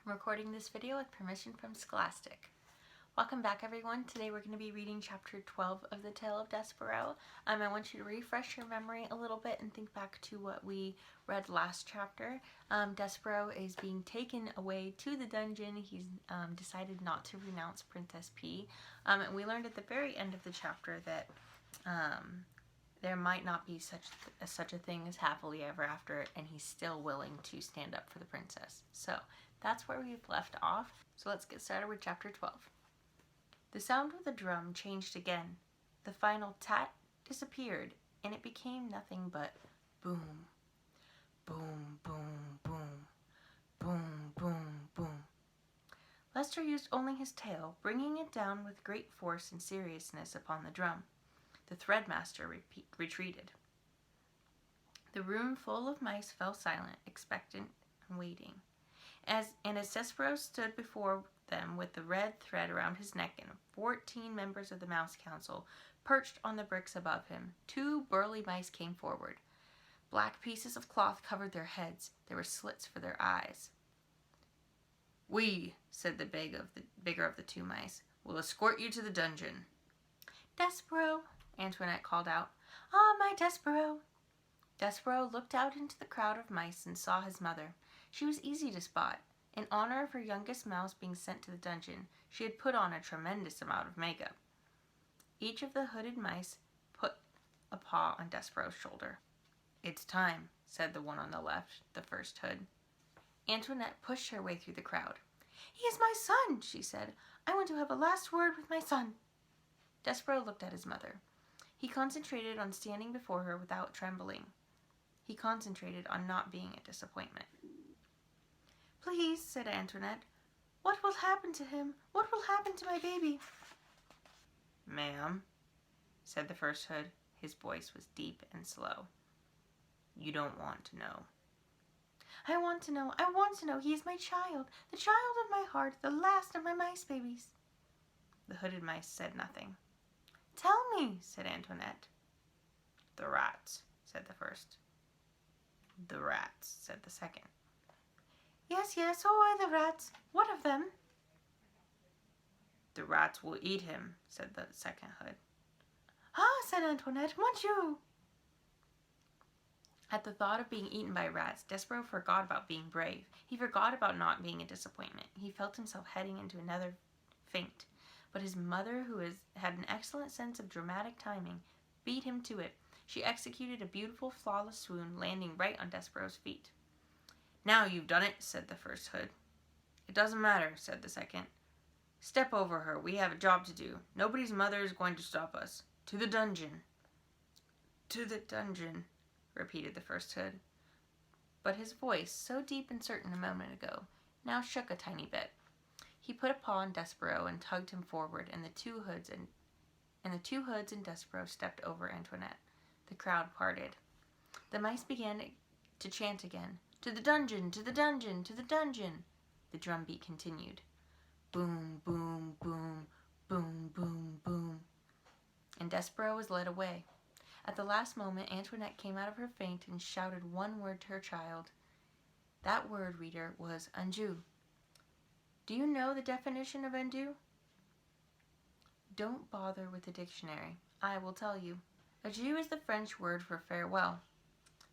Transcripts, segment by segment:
I'm recording this video with permission from Scholastic. Welcome back, everyone. Today we're going to be reading chapter 12 of the Tale of Despereaux. I want you to refresh your memory a little bit and think back to what we read last chapter. Despereaux is being taken away to the dungeon. He's decided not to renounce Princess P. And we learned at the very end of the chapter that there might not be such a thing as happily ever after, and he's still willing to stand up for the princess. So that's where we've left off. So let's get started with chapter 12. The sound of the drum changed again. The final tat disappeared, and it became nothing but boom, boom, boom, boom, boom, boom, boom. Lester used only his tail, bringing it down with great force and seriousness upon the drum. The threadmaster retreated. The room full of mice fell silent, expectant and waiting. As Despereaux stood before them with the red thread around his neck and 14 members of the Mouse Council perched on the bricks above him, 2 burly mice came forward. Black pieces of cloth covered their heads. There were slits for their eyes. "We," said the bigger of the 2 mice, "will escort you to the dungeon." "Despereaux," Antoinette called out. "Ah, my Despereaux." Despereaux looked out into the crowd of mice and saw his mother. She was easy to spot. In honor of her youngest mouse being sent to the dungeon, she had put on a tremendous amount of makeup. Each of the hooded mice put a paw on Despereaux's shoulder. "It's time," said the one on the left, the first hood. Antoinette pushed her way through the crowd. "He is my son," she said. "I want to have a last word with my son." Despereaux looked at his mother. He concentrated on standing before her without trembling. He concentrated on not being a disappointment. "Please," said Antoinette, "what will happen to him? What will happen to my baby?" "Ma'am," said the first hood. His voice was deep and slow. "You don't want to know." "I want to know. I want to know. He is my child, the child of my heart, the last of my mice babies." The hooded mice said nothing. "Tell me," said Antoinette. "The rats," said the first. "The rats," said the second. Yes, oh, the rats. What of them?" "The rats will eat him," said the second hood. "Ah," said Antoinette, "mon Dieu." At the thought of being eaten by rats, Despereaux forgot about being brave. He forgot about not being a disappointment. He felt himself heading into another faint. But his mother, who had an excellent sense of dramatic timing, beat him to it. She executed a beautiful, flawless swoon, landing right on Despereaux's feet. "Now you've done it," said the first hood. "It doesn't matter," said the second. "Step over her. We have a job to do. Nobody's mother is going to stop us. To the dungeon." "To the dungeon," repeated the first hood. But his voice, so deep and certain a moment ago, now shook a tiny bit. He put a paw on Despereaux and tugged him forward, and the two hoods and Despereaux stepped over Antoinette. The crowd parted. The mice began to chant again. "To the dungeon! To the dungeon! To the dungeon!" The drumbeat continued. Boom, boom, boom, boom, boom, boom. And Despereaux was led away. At the last moment, Antoinette came out of her faint and shouted one word to her child. That word, reader, was adieu. Do you know the definition of adieu? Don't bother with the dictionary. I will tell you. Adieu is the French word for farewell.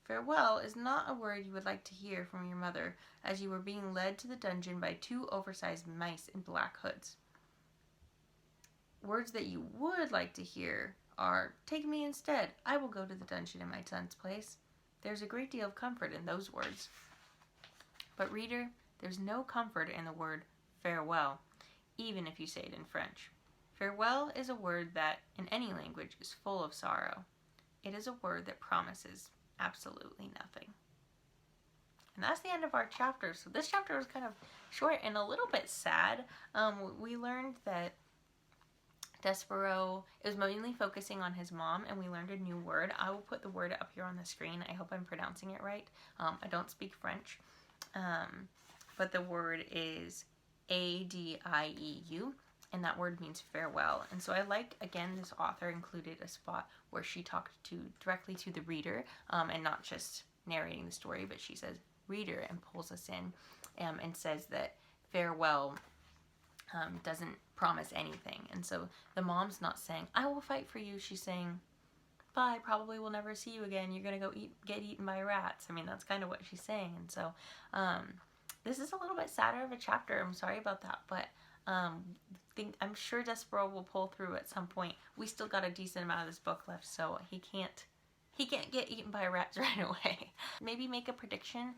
Farewell is not a word you would like to hear from your mother as you were being led to the dungeon by 2 oversized mice in black hoods. Words that you would like to hear are, "Take me instead. I will go to the dungeon in my son's place." There's a great deal of comfort in those words. But reader, there's no comfort in the word farewell, even if you say it in French. Farewell is a word that, in any language, is full of sorrow. It is a word that promises absolutely nothing. And that's the end of our chapter. So this chapter was kind of short and a little bit sad. We learned that Despereaux is mainly focusing on his mom, and we learned a new word. I will put the word up here on the screen. I hope I'm pronouncing it right. I don't speak French, but the word is adieu, and that word means farewell. And so I like, again, this author included a spot where she talked directly to the reader, and not just narrating the story, but she says reader and pulls us in, and says that farewell doesn't promise anything. And so the mom's not saying, I will fight for you. She's saying, bye, probably will never see you again. You're going to go get eaten by rats. I mean, that's kind of what she's saying. And so this is a little bit sadder of a chapter. I'm sorry about that. But I'm sure Despereaux will pull through at some point. We still got a decent amount of this book left, so he can't get eaten by rats right away. Maybe make a prediction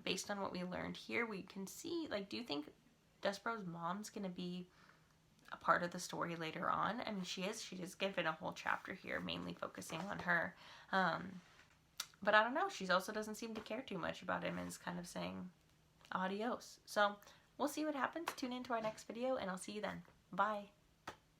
based on what we learned here. We can see, like, do you think Despereaux's mom's going to be a part of the story later on? I mean, she is. She is given a whole chapter here, mainly focusing on her. But I don't know. She also doesn't seem to care too much about him and is kind of saying adios. So we'll see what happens. Tune into our next video, and I'll see you then. Bye.